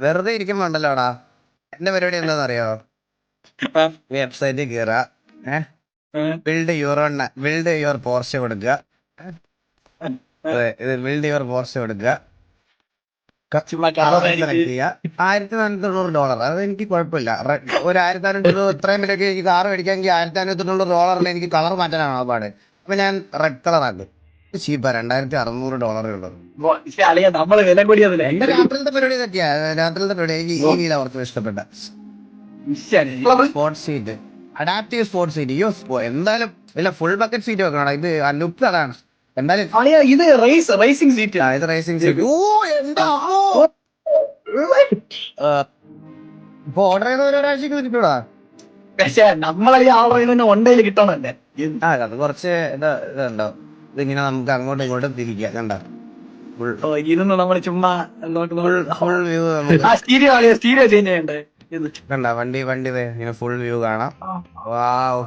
വെറുതെ ഇരിക്കുമ്പോണ്ടല്ലോടാ എന്റെ പരിപാടി എന്താണെന്നറിയോ? വെബ്സൈറ്റിൽ കയറുക, ബിൽഡ് യുവർ പോർച്ച് കൊടുക്കുക. ഇത് ബിൽഡ് യുവർ പോർച്ച് കൊടുക്കുക. $1400. അത് എനിക്ക് കുഴപ്പമില്ല. ഒരു $1500 ഇത്രയും വിലക്ക് എനിക്ക് കാർ മേടിക്കാമെങ്കിൽ $1500 എനിക്ക് കളർ മാറ്റാനാണ് പാട്. അപ്പൊ ഞാൻ റെഡ് കളർ ആക്കും. ചീപ്പാ, $2600 ഉള്ളത്. എന്റെ രാത്രിയിലത്തെ പരിപാടി തെറ്റിയാ. രാത്രിയിലത്തെ പരിപാടി എനിക്ക് ഈ വീല അവർക്ക് ഇഷ്ടപ്പെട്ട sports seat, adaptive sports seat. അയ്യോ, എന്തായാലും ഇല്ല, ഫുൾ ബക്കറ്റ് സീറ്റ് വെക്കണം. ഇത് ലുക്ക് അതാണ്. എന്തായാലും ഇത് റേസിംഗ് സീറ്റ്. ഇത് റേസിംഗ് സീറ്റ്. ഇപ്പൊ ഓർഡർ ചെയ്ത ഒരാഴ്ചക്ക് കിട്ടൂടാ. പക്ഷെ നമ്മളെ ഓർഡർ ചെയ്യുന്ന ഒണ്ടയിൽ കിട്ടണല്ലേ. അത് കുറച്ച് ഇതുണ്ടോ, ഇതിങ്ങനെ നമുക്ക് അങ്ങോട്ടും ഇങ്ങോട്ടും തിരിക്കാം. കണ്ട ഇരുന്ന് നമ്മള് ചുമ്മാ ഫുൾ വ്യൂ സ്റ്റീരിയോ ചേഞ്ച് ചെയ്യണ്ടേ? കണ്ട വണ്ടി ഇങ്ങനെ ഫുൾ വ്യൂ കാണാം. വാവ്.